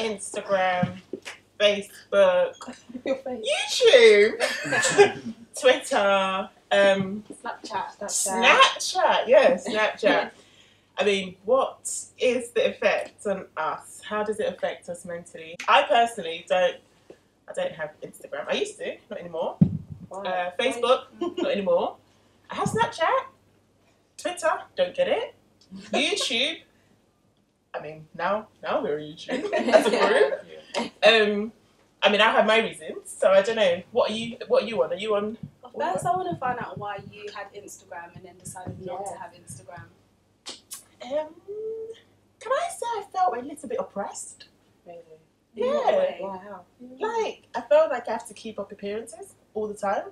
Instagram, Facebook, YouTube, Twitter, Snapchat, yeah, Snapchat. I mean, what is the effect on us? How does it affect us mentally? I personally don't have Instagram. I used to, not anymore. Facebook, not anymore. I have Snapchat, Twitter, don't get it. YouTube, I mean, now we're on YouTube as a group. I mean, I have my reasons, so I don't know. What are you on? Are you on? First, I want to find out why you had Instagram and then decided not to have Instagram. Can I say I felt a little bit oppressed? Really? Yeah. Wow. Like, I felt like I have to keep up appearances all the time.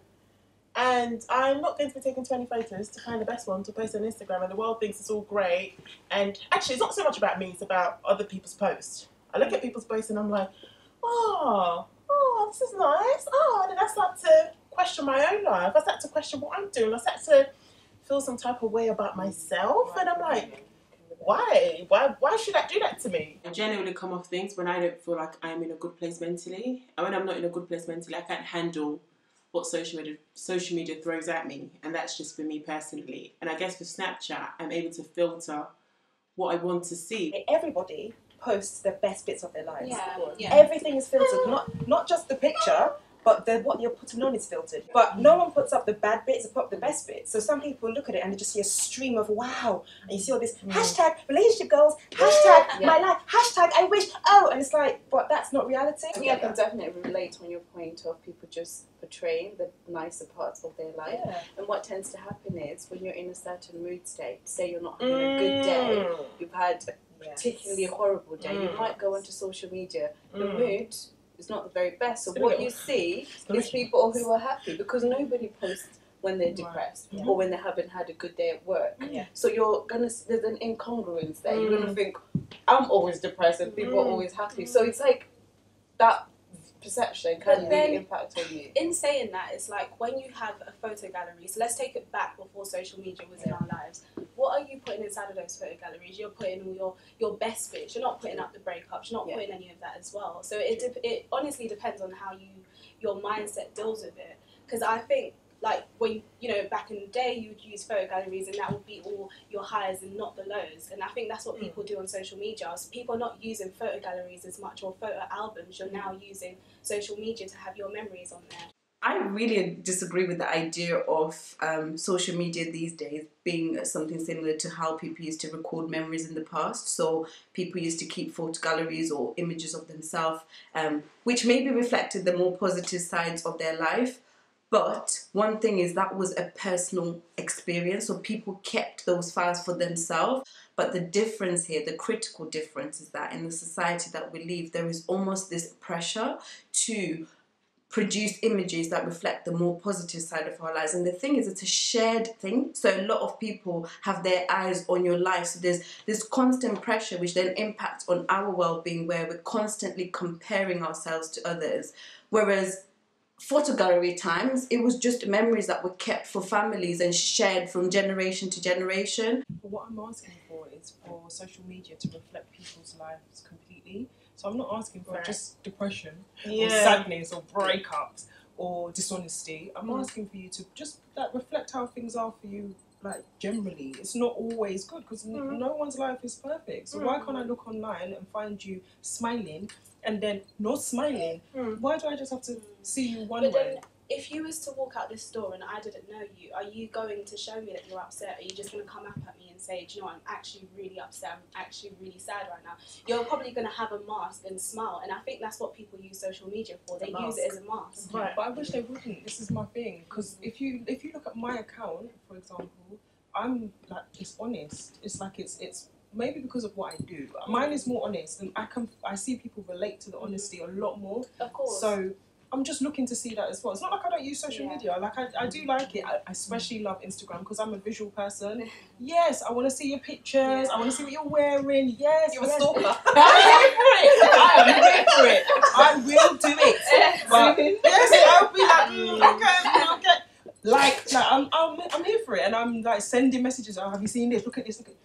And I'm not going to be taking 20 photos to find the best one to post on Instagram, and the world thinks it's all great. And actually, it's not so much about me, it's about other people's posts. I look at people's posts and I'm like, oh, this is nice. Oh, and then I start to question my own life. I start to question what I'm doing. I start to feel some type of way about myself. And I'm like, why? Why should that do that to me? I genuinely come off things when I don't feel like I'm in a good place mentally. And when I'm not in a good place mentally, I can't handle what social media throws at me. And that's just for me personally. And I guess with Snapchat, I'm able to filter what I want to see. Everybody posts the best bits of their lives. Yeah. Everything is filtered, not just the picture, but what you're putting on is filtered. But no one puts up the bad bits, they put up the best bits. So some people look at it and they just see a stream of wow, and you see all this hashtag relationship goals, hashtag my life, hashtag I wish, and it's like, but that's not reality. I think I can definitely relate on your point of people just portraying the nicer parts of their life. And what tends to happen is when you're in a certain mood state, say you're not having a good day, you've had a particularly horrible day, you might go onto social media, the mood is not the very best. So what you see is people who are happy, because nobody posts when they're depressed or when they haven't had a good day at work. So there's an incongruence there. You're gonna think, I'm always depressed and people are always happy. So it's like that perception can really impact on you. In saying that, it's like when you have a photo gallery, so let's take it back before social media was in our lives. What are you putting inside of those photo galleries? You're putting all your best bits. You're not putting up the breakups. You're not putting any of that as well. So it honestly depends on how your mindset deals with it. Because I think, like, when, back in the day, you would use photo galleries and that would be all your highs and not the lows. And I think that's what people do on social media. So people are not using photo galleries as much, or photo albums. You're now using social media to have your memories on there. I really disagree with the idea of social media these days being something similar to how people used to record memories in the past. So people used to keep photo galleries or images of themselves, which maybe reflected the more positive sides of their life. But one thing is that was a personal experience, so people kept those files for themselves. But the difference here, the critical difference, is that in the society that we live, there is almost this pressure to produce images that reflect the more positive side of our lives. And the thing is, it's a shared thing. So a lot of people have their eyes on your life. So there's this constant pressure which then impacts on our well-being, where we're constantly comparing ourselves to others. Whereas photo gallery times, it was just memories that were kept for families and shared from generation to generation. What I'm asking for is for social media to reflect people's lives completely. So I'm not asking for just depression or sadness or breakups or dishonesty. I'm asking for you to just reflect how things are for you, like, generally. It's not always good, because no one's life is perfect. So why can't I look online and find you smiling and then not smiling? Why do I just have to see you one way? Then, if you was to walk out this door and I didn't know you, are you going to show me that you're upset? Are you just going to come up at me and say, do you know what, I'm actually really upset, I'm actually really sad right now? You're probably going to have a mask and smile, and I think that's what people use social media for. They use it as a mask. Right. But I wish they wouldn't. This is my thing, because if you look at my account, for example, I'm like, it's honest. It's like it's maybe because of what I do. Mine is more honest, and I see people relate to the honesty a lot more. Of course. So I'm just looking to see that as well. It's not like I don't use social media. Like, I do like it. I especially love Instagram because I'm a visual person. Yes, I want to see your pictures. I want to see what you're wearing. Yes, You're a stalker. I'm here for it. I will do it. But yes, I'll be like, okay. Like I'm here for it, and I'm like sending messages. Oh, have you seen this? Look at this. Look at.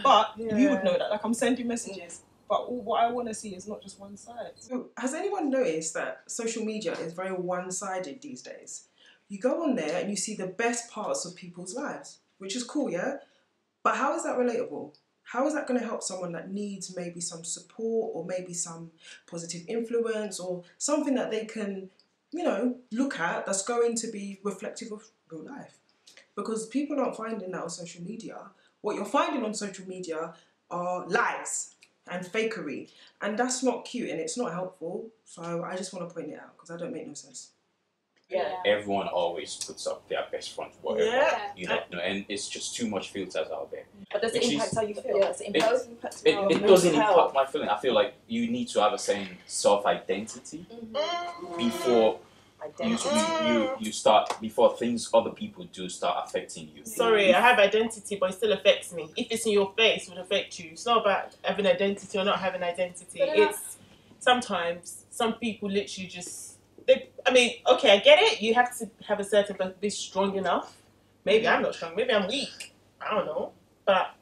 But you would know that. Like, I'm sending messages. But what I want to see is not just one side. So, has anyone noticed that social media is very one-sided these days? You go on there and you see the best parts of people's lives, which is cool, yeah? But how is that relatable? How is that going to help someone that needs maybe some support or maybe some positive influence or something that they can, you know, look at that's going to be reflective of real life? Because people aren't finding that on social media. What you're finding on social media are lies and fakery. And that's not cute and it's not helpful. So I just want to point it out because I don't make no sense. Yeah. Everyone always puts up their best front, whatever. Yeah. You know, and it's just too much filters out there. But does it Which impact is- how you feel? Yeah. Does it impact It doesn't impact my feeling. I feel like you need to have a certain self-identity before you start, before things other people do start affecting you. Sorry, I have identity, but it still affects me. If it's in your face, it would affect you. It's not about having identity or not having identity. It's sometimes some people literally just. Okay, I get it. You have to have a certain, but be strong enough. Maybe I'm not strong. Maybe I'm weak. I don't know. But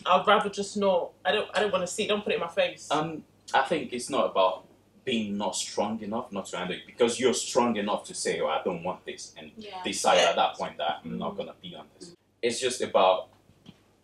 I'd rather just not. I don't want to see it. Don't put it in my face. I think it's not about being not strong enough not to handle it, because you're strong enough to say, oh, I don't want this, and decide at that point that I'm not going to be on this. It's just about,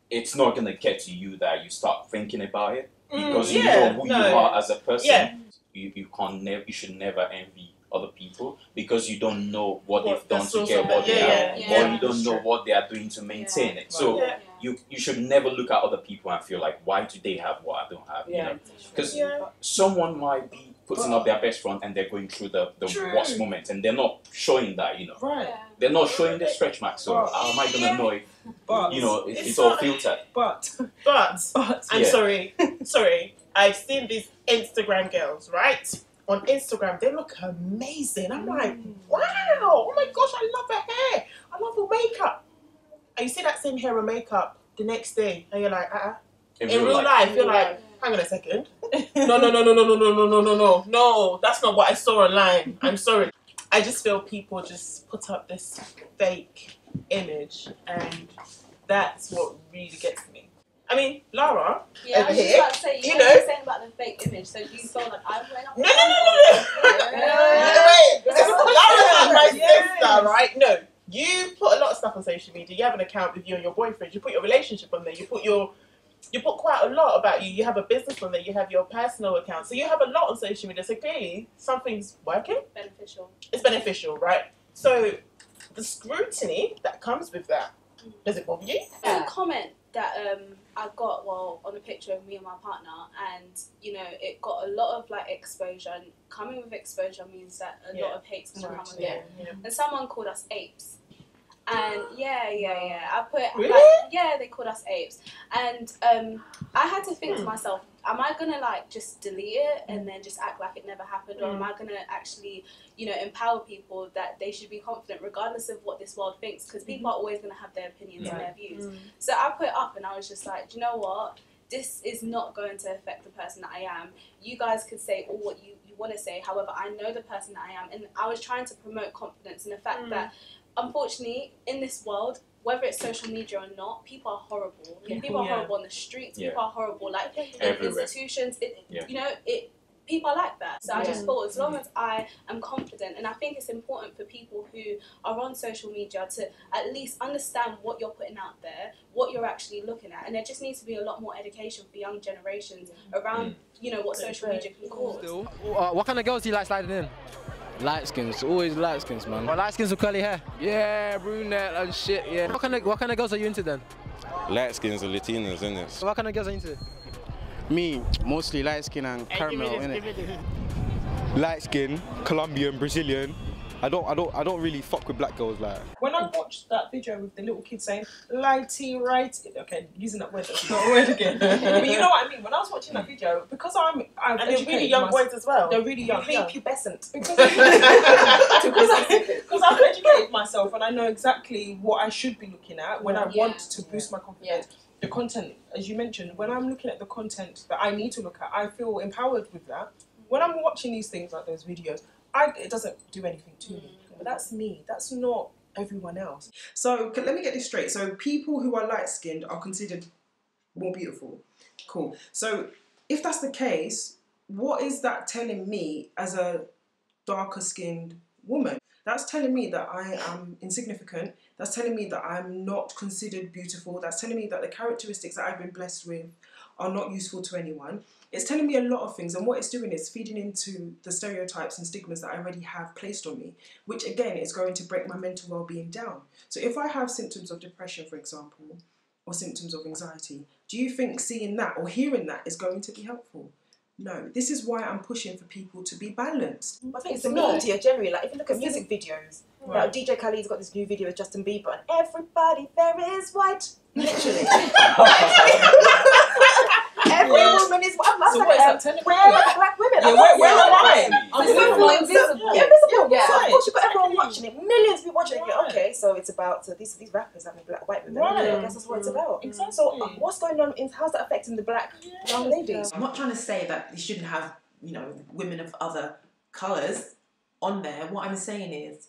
it's not going to get to you that you start thinking about it, because you know who you are as a person. Yeah. You should never envy other people, because you don't know what they've done to that's get also- what they are, yeah. or you don't know what they are doing to maintain it. So Yeah. you should never look at other people and feel like, why do they have what I don't have? You know, because someone might be putting up their best front and they're going through the worst moment, and they're not showing that, you know. Right. They're not showing their stretch marks, so how am I gonna know if But you know it's all filtered? But I'm sorry. I've seen these Instagram girls, right? On Instagram, they look amazing. I'm like, wow, oh my gosh, I love her hair. I love her makeup. And you see that same hair and makeup the next day, and you're like, In real life, you're like, hang on a second. No, that's not what I saw online. I'm sorry. I just feel people just put up this fake image, and that's what really gets me. I mean, Lara, I was just about to say, you know what you're saying about the fake image, so do you feel like I'm wearing up? No. Wait, Lara's my sister, right? No, you put a lot of stuff on social media. You have an account with you and your boyfriend. You put your relationship on there. You put quite a lot about you. You have a business on there. You have your personal account. So you have a lot on social media. So clearly, something's working. Beneficial. It's beneficial, right? So the scrutiny that comes with that, does it bother you? There's a comment that I got on a picture of me and my partner, and you know it got a lot of like exposure. And coming with exposure means that a lot of hate's gonna come with it. And someone called us apes. And I put they called us apes, and I had to think to myself, am I gonna like just delete it and then just act like it never happened, or am I gonna actually, you know, empower people that they should be confident regardless of what this world thinks, because people are always gonna have their opinions and their views. So I put it up and I was just like, do you know what? This is not going to affect the person that I am. You guys could say all what you want to say, however, I know the person that I am, and I was trying to promote confidence and the fact that unfortunately, in this world, whether it's social media or not, people are horrible. People are horrible on the streets. People are horrible, like in institutions. You know, people are like that. So I just thought, as long as I am confident, and I think it's important for people who are on social media to at least understand what you're putting out there, what you're actually looking at, and there just needs to be a lot more education for young generations around, you know, what social media can cause. What kind of girls do you like sliding in? Light skins, always light skins, man. Well, light skins with curly hair? Yeah, brunette and shit, yeah. What kind of girls are you into then? Light skins or Latinas, innit? So what kind of girls are you into? Me, mostly light skin and caramel, innit? Light skin, Colombian, Brazilian. I don't really fuck with black girls like. When I watched that video with the little kid saying lighty right, okay, using that word, that's not a word again. But you know what I mean. When I was watching that video, because I've and they're really young boys as well. They're really young, prepubescent. Because I've educated myself and I know exactly what I should be looking at when I want to boost my confidence. The content, as you mentioned, when I'm looking at the content that I need to look at, I feel empowered with that. When I'm watching these things like those videos, it doesn't do anything to me. But that's me. That's not everyone else. So let me get this straight. So people who are light-skinned are considered more beautiful. Cool. So if that's the case, what is that telling me as a darker skinned woman? That's telling me that I am insignificant. That's telling me that I'm not considered beautiful. That's telling me that the characteristics that I've been blessed with are not useful to anyone. It's telling me a lot of things, and what it's doing is feeding into the stereotypes and stigmas that I already have placed on me, which again is going to break my mental well-being down. So if I have symptoms of depression, for example, or symptoms of anxiety, do you think seeing that or hearing that is going to be helpful? No. This is why I'm pushing for people to be balanced. I think it's the media generally. Like if you look at music videos, like DJ Khaled's got this new video with Justin Bieber, and everybody there is white. Literally. Every woman is white. So what is that telling me? Where are the black women? Yeah, where are they? Invisible. Invisible. Yeah. So of course you've got everyone watching it. Millions of people watching it. Okay, so it's about these rappers having black white women. Right. I guess that's what it's about. Exactly. So what's going on? How's that affecting the black young ladies? I'm not trying to say that you shouldn't have, you know, women of other colours on there. What I'm saying is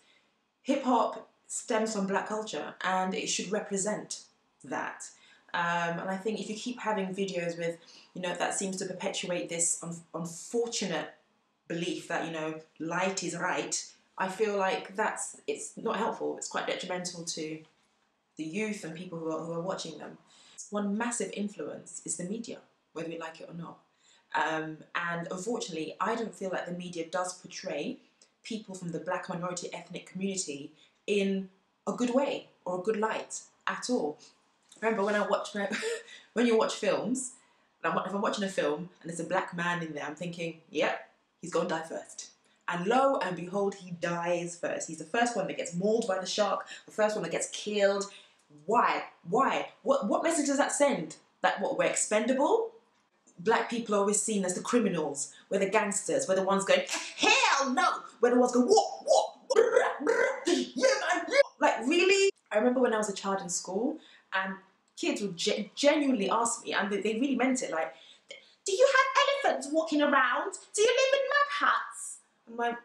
hip hop stems from black culture and it should represent that. And I think if you keep having videos with, you know, that seems to perpetuate this unfortunate belief that, you know, light is right, I feel like it's not helpful. It's quite detrimental to the youth and people who are watching them. One massive influence is the media, whether we like it or not. And unfortunately, I don't feel like the media does portray people from the black minority ethnic community in a good way or a good light at all. Remember when you watch films, if I'm watching a film and there's a black man in there, I'm thinking, yep, he's going to die first. And lo and behold, he dies first. He's the first one that gets mauled by the shark, the first one that gets killed. Why? Why? What message does that send? That what, we're expendable? Black people are always seen as the criminals. We're the gangsters. We're the ones going, hell no! We're the ones going, what? Yeah, man. Like, really? I remember when I was a child in school and kids would genuinely ask me, and they really meant it, like, do you have elephants walking around? Do you live in mud huts? I'm like,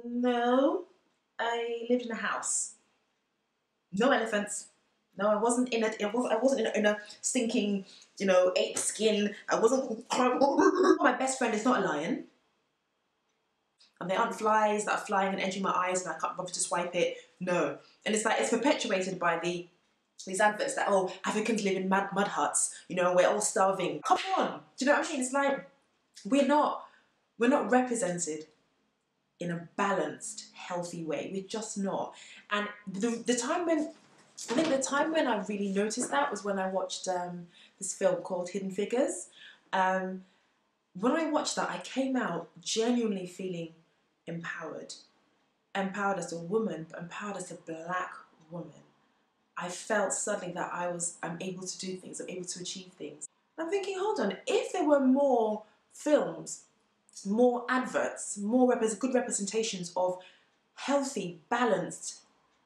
no, I lived in a house. No elephants. No, I wasn't in a stinking, you know, ape skin. I wasn't. My best friend is not a lion. And there aren't flies that are flying and entering my eyes and I can't bother to swipe it. No. And it's like, it's perpetuated by these adverts that, oh, Africans live in mud huts, you know, we're all starving. Come on. Do you know what I mean? It's like, we're not represented in a balanced, healthy way. We're just not. And the time when I really noticed that was when I watched this film called Hidden Figures. When I watched that, I came out genuinely feeling empowered. Empowered as a woman, but empowered as a black woman. I felt suddenly that I'm able to do things, I'm able to achieve things. I'm thinking, hold on, if there were more films, more adverts, more good representations of healthy, balanced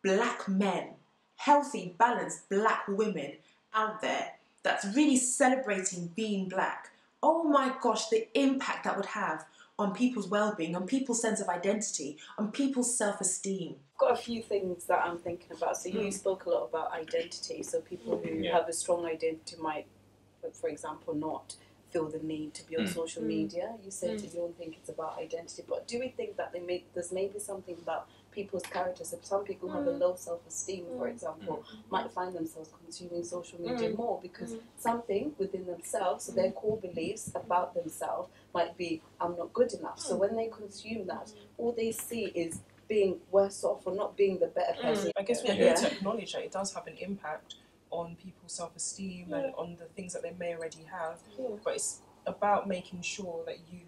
black men, healthy, balanced black women out there that's really celebrating being black, oh my gosh, the impact that would have on people's well-being, on people's sense of identity, on people's self-esteem. I've got a few things that I'm thinking about. So you spoke a lot about identity. So people who have a strong identity might, for example, not feel the need to be on social media. You said you don't think it's about identity, but do we think that there's maybe something about people's characters? So some people who have a low self-esteem, for example, might find themselves consuming social media more because something within themselves, so their core beliefs about themselves might be, I'm not good enough. So when they consume that, all they see is being worse off or not being the better person. I guess we're here to acknowledge that it does have an impact on people's self-esteem and on the things that they may already have, but it's about making sure that you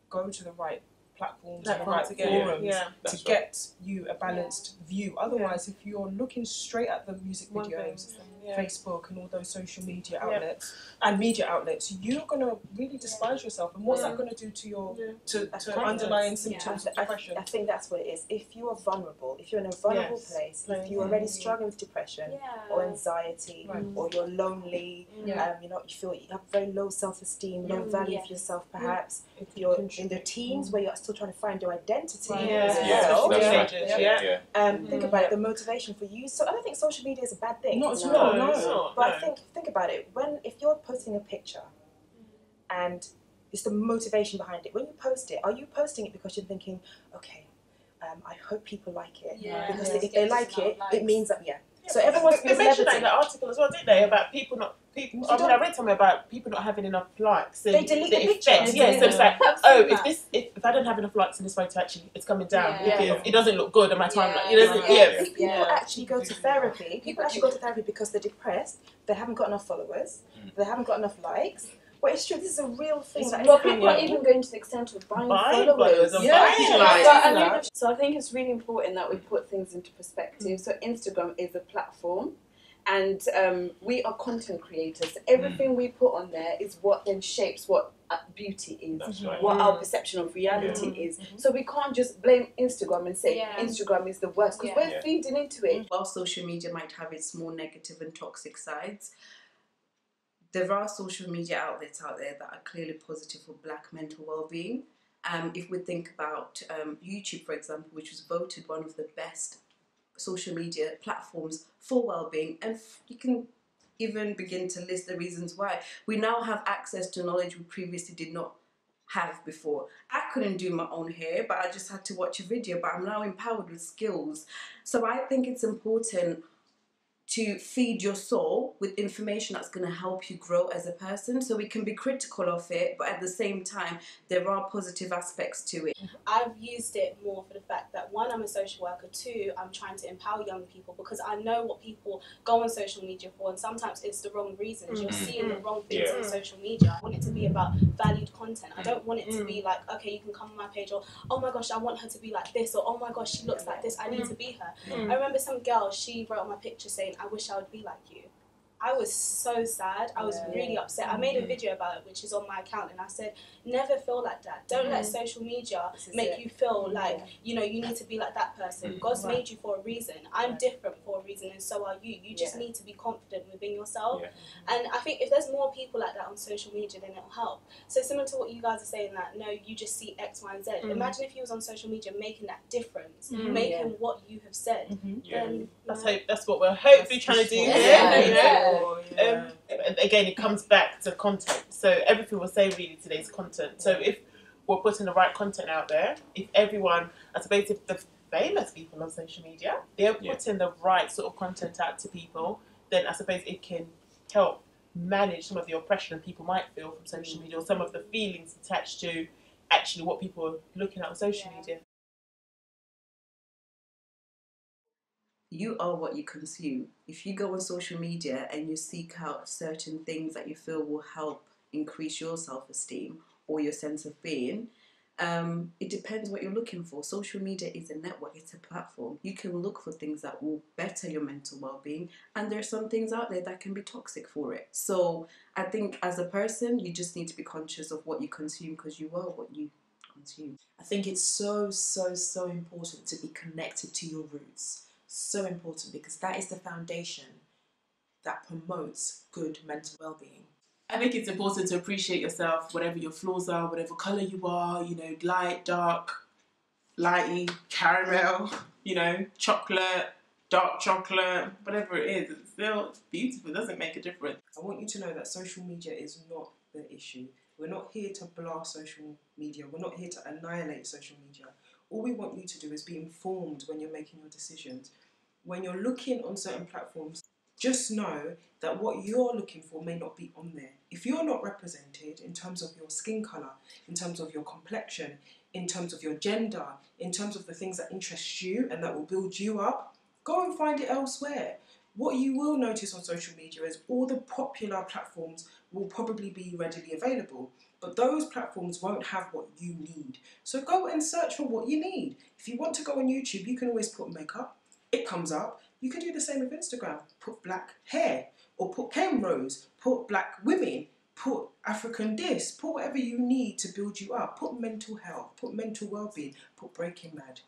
go to the right platforms and the right forums to get you a balanced view. Otherwise, if you're looking straight at the music videos, Facebook and all those social media outlets and media outlets, you're going to really despise yourself. And what's that going to do to your to underlying symptoms of depression? I think that's what it is. If you are vulnerable, if you're in a vulnerable place, if you're already struggling with depression or anxiety, or you're lonely, you know, you feel you have very low self-esteem, low value for yourself, perhaps. If you're in the teens where you're still trying to find your identity as well. Think about it, the motivation for you. So I don't think social media is a bad thing. Not at all. But I think about it. If you're posting a picture and It's the motivation behind it. When you post it, are you posting it because you're thinking, okay, I hope people like it, because if they like it, it means that So everyone wants to be a celebrity. They mentioned that in the article as well, didn't they? About people not. I read something about people not having enough likes. And they delete the picture. Yeah, so it's like, if I don't have enough likes in this photo, actually, it's coming down because it doesn't look good on my timeline. People actually go to therapy. People actually go to therapy because they're depressed. They haven't got enough followers. They haven't got enough likes. But it's true. This is a real thing. Well, people are even going to the extent of buying followers. So I think it's really important that we put things into perspective. So Instagram is a platform, and we are content creators. So everything we put on there is what then shapes what beauty is, what our perception of reality is. So we can't just blame Instagram and say Instagram is the worst, because we're feeding into it. While social media might have its more negative and toxic sides, there are social media outlets out there that are clearly positive for Black mental well-being. If we think about YouTube, for example, which was voted one of the best social media platforms for well-being, and you can even begin to list the reasons why. We now have access to knowledge we previously did not have before. I couldn't do my own hair, but I just had to watch a video, but I'm now empowered with skills. So I think it's important to feed your soul with information that's going to help you grow as a person. So we can be critical of it, but at the same time, there are positive aspects to it. I've used it more for the fact that, one, I'm a social worker, two, I'm trying to empower young people, because I know what people go on social media for, and sometimes it's the wrong reasons. You're seeing the wrong things on social media. I want it to be about valued content. I don't want it to be like, okay, you can come on my page, or oh my gosh, I want her to be like this, or oh my gosh, she looks like this, I need to be her. I remember some girl, she wrote on my picture saying, I wish I would be like you. I was so sad. I was really upset. I made a video about it, which is on my account, and I said, never feel like that. Don't let social media make you feel like, you know, you need to be like that person. God's made you for a reason. I'm different for a reason, and so are you. You just need to be confident within yourself. And I think if there's more people like that on social media, then it'll help. So similar to what you guys are saying, that no, you just see X, Y, and Z. Imagine if you was on social media making that difference, making what you have said. Then that's what we're hopefully trying to do here. Again, it comes back to content. So everything we're saying really today is content. So if we're putting the right content out there, if everyone, I suppose if the famous people on social media, they're putting the right sort of content out to people, then I suppose it can help manage some of the oppression people might feel from social media, or some of the feelings attached to actually what people are looking at on social media. You are what you consume. If you go on social media and you seek out certain things that you feel will help increase your self-esteem or your sense of being, it depends what you're looking for. Social media is a network, it's a platform. You can look for things that will better your mental well-being, and there are some things out there that can be toxic for it. So I think as a person, you just need to be conscious of what you consume, because you are what you consume. I think it's so important to be connected to your roots. So important, because that is the foundation that promotes good mental well-being. I think it's important to appreciate yourself, whatever your flaws are, whatever colour you are, you know, light, dark, lighty, caramel, you know, chocolate, dark chocolate, whatever it is, it's still beautiful, it doesn't make a difference. I want you to know that social media is not the issue. We're not here to blast social media, we're not here to annihilate social media. All we want you to do is be informed when you're making your decisions. When you're looking on certain platforms, just know that what you're looking for may not be on there. If you're not represented in terms of your skin colour, in terms of your complexion, in terms of your gender, in terms of the things that interest you and that will build you up, go and find it elsewhere. What you will notice on social media is all the popular platforms will probably be readily available, but those platforms won't have what you need. So go and search for what you need. If you want to go on YouTube, you can always put makeup. It comes up. You can do the same with Instagram. Put black hair, or put cornrows, put black women, put African this, put whatever you need to build you up. Put mental health, put mental well-being, put Breaking Mad.